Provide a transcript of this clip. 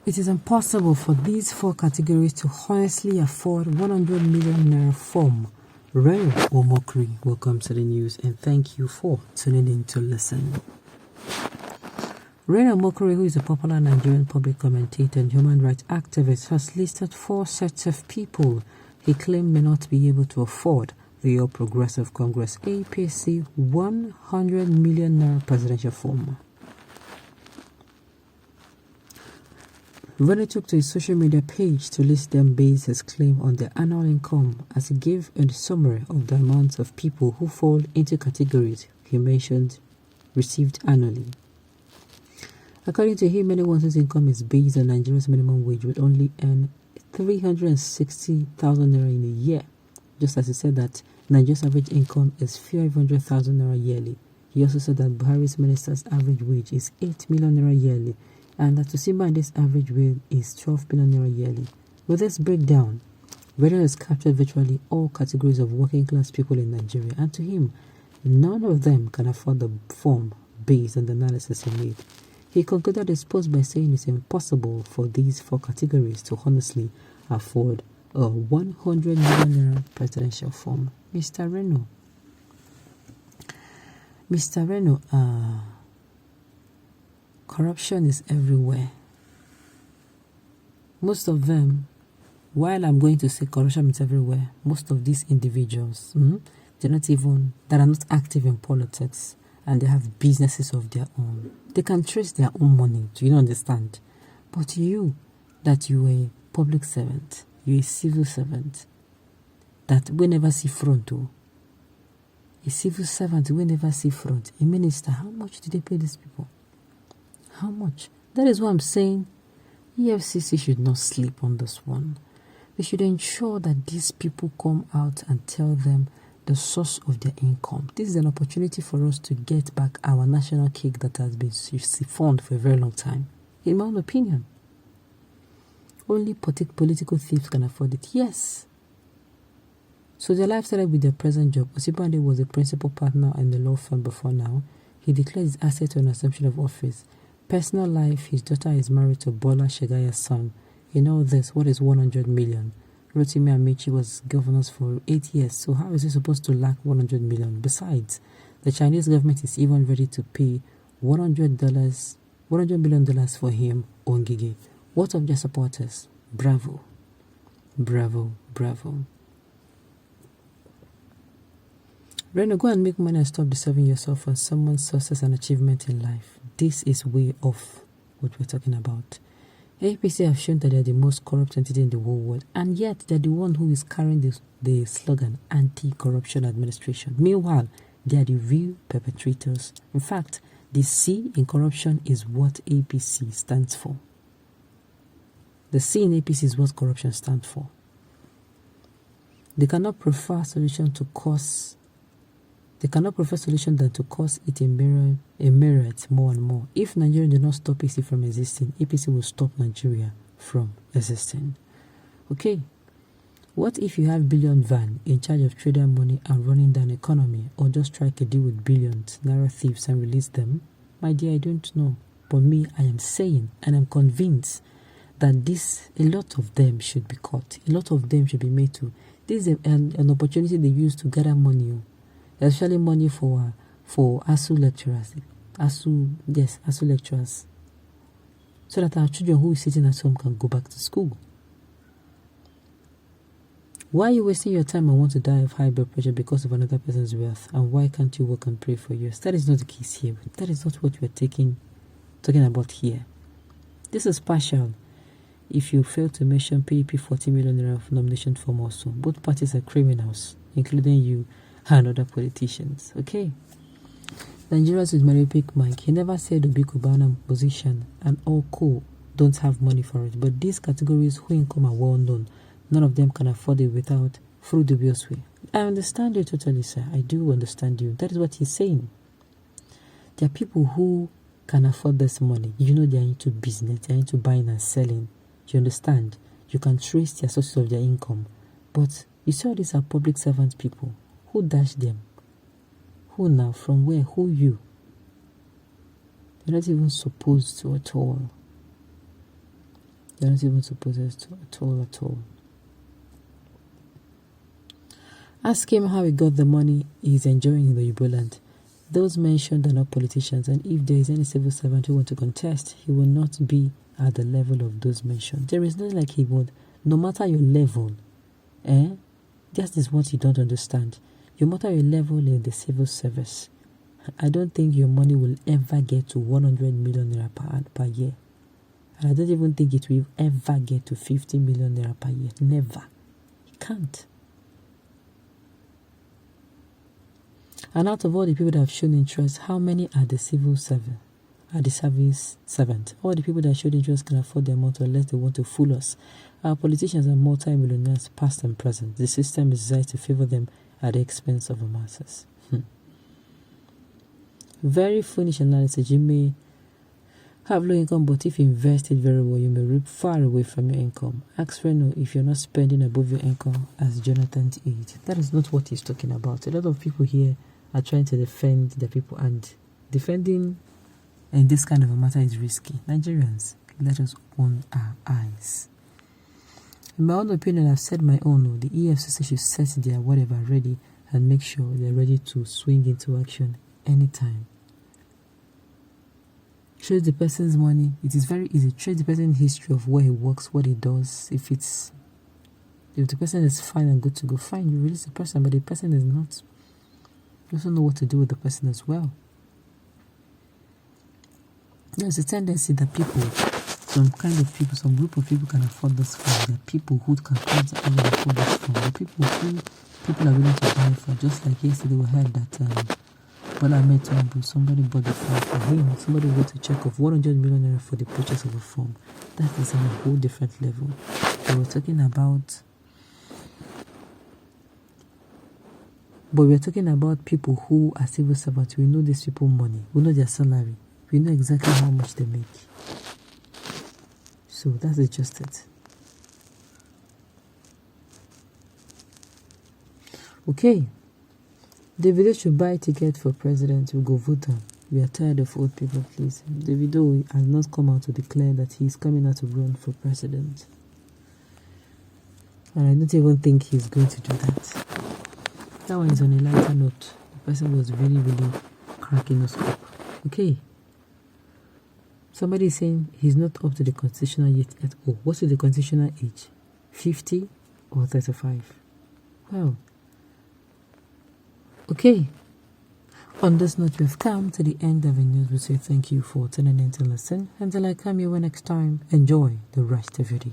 It is impossible for these four categories to honestly afford 100 million naira form. Reno Omokri, welcome to the news and thank you for tuning in to listen. Reno Omokri, who is a popular Nigerian public commentator and human rights activist, has listed four sets of people he claimed may not be able to afford the All Progressive Congress APC 100 million naira presidential form. Reno took to his social media page to list them based his claim on their annual income, as he gave a summary of the amounts of people who fall into categories he mentioned received annually. According to him, anyone's income is based on Nigeria's minimum wage would only earn 360,000 naira in a year, just as he said that Nigeria's average income is 500,000 naira yearly. He also said that Buhari's minister's average wage is 8 million naira yearly, and that to Simbande's average wage is 12 million naira yearly. With this breakdown, Reno has captured virtually all categories of working class people in Nigeria, and to him, none of them can afford the form based on the analysis he made. He concluded his post by saying it's impossible for these four categories to honestly afford a 100 million naira presidential form. Mr. Reno, corruption is everywhere. Most of them, while I'm going to say corruption is everywhere, most of these individuals, that are not active in politics, and they have businesses of their own. They can trace their own money, do you understand? But you, that you are a public servant, you're a civil servant, that we never see front to. A civil servant we never see front. A minister, how much do they pay these people? How much? That is what I'm saying. EFCC should not sleep on this one. They should ensure that these people come out and tell them the source of their income. This is an opportunity for us to get back our national cake that has been siphoned for a very long time. In my own opinion, only political thieves can afford it. Yes. So their life started with their present job. Osibande was a principal partner in the law firm before now. He declared his asset on assumption of office. Personal life, his daughter is married to Bola Shegaya's son. In all this, what is 100 million? Rotimi Amici was governors for 8 years, so how is he supposed to lack 100 million? Besides, the Chinese government is even ready to pay $100 million for him, Ongige. What of their supporters? Bravo. Bravo, bravo. Reno, go and make money and stop deceiving yourself on someone's success and achievement in life. This is way off what we're talking about. APC have shown that they are the most corrupt entity in the whole world, and yet they're the one who is carrying the slogan anti-corruption administration. Meanwhile, they are the real perpetrators. In fact, the C in corruption is what APC stands for. The C in APC is what corruption stands for. They cannot prefer solution than to cause it emerge more and more. If Nigeria do not stop APC from existing, APC will stop Nigeria from existing. Okay, what if you have billion van in charge of trader money and running down economy, or just strike a deal with billions naira thieves and release them? My dear, I don't know, but me, I am saying and I'm convinced that a lot of them should be caught. A lot of them should be made to. This is an opportunity they use to gather money. Especially money for ASU lecturers. ASU lecturers. So that our children who is sitting at home can go back to school. Why are you wasting your time and want to die of high blood pressure because of another person's wealth? And why can't you work and pray for yours? That is not the case here. That is not what we're talking about here. This is partial. If you fail to mention PDP 40 million naira of nomination form also, both parties are criminals, including you and other politicians. Okay. Nigerians with myopic Mike. He never said Obi Kubana position and all co don't have money for it. But these categories who income are well known, none of them can afford it without through dubious way. I understand you totally, sir. I do understand you. That is what he's saying. There are people who can afford this money. You know they are into business, they are into buying and selling. You understand? You can trace their sources of their income. But you see all these are public servant people. Who dashed them? Who now? From where? Who you? They're not even supposed to at all. They're not even supposed at all. Ask him how he got the money he's enjoying in the Igbo land. Those mentioned are not politicians, and if there is any civil servant who wants to contest, he will not be at the level of those mentioned. There is nothing like he would, no matter your level. That is what you don't understand. No matter your level in the civil service, I don't think your money will ever get to 100 million naira per year. And I don't even think it will ever get to 50 million naira per year. Never. It can't. And out of all the people that have shown interest, how many are the civil servant? Are the service servant? All the people that showed interest can afford their amount unless they want to fool us. Our politicians are multi-millionaires, past and present. The system is designed to favor them at the expense of the masses. Very foolish analysis. You may have low income, but if you invest it very well, you may reap far away from your income. Ask Reno if you're not spending above your income, as Jonathan did. That is not what he's talking about. A lot of people here are trying to defend the people, and defending in this kind of a matter is risky. Nigerians, let us open our eyes. In my own opinion, I've said my own. The EFCC should set their whatever ready and make sure they're ready to swing into action anytime. Trace the person's money. It is very easy. Trace the person's history of where he works, what he does. If the person is fine and good to go, fine, you release the person. But the person is not. You also know what to do with the person as well. There's a tendency that some group of people can afford this phone. There are people who can constantly afford this phone. There are people are willing to buy for. Just like yesterday we heard that Bola Ahmed Tinubu, somebody bought the phone for him. Somebody wrote a check of 100 million naira for the purchase of a phone. That is on a whole different level. We were talking about people who are civil servants. We know these people money. We know their salary. We know exactly how much they make. So that's just it. Okay. Davido should buy a ticket for president. We'll go vote on. We are tired of old people, please. Davido has not come out to declare that he's coming out to run for president. And I don't even think he's going to do that. That one is on a lighter note. The person was really, really cracking us up. Okay. Somebody is saying he's not up to the constitutional age at all. What is the constitutional age? 50 or 35? Wow. Okay. On this note, we've come to the end of the news. We say thank you for tuning in to listen. Until I come your way next time, enjoy the rest of your day.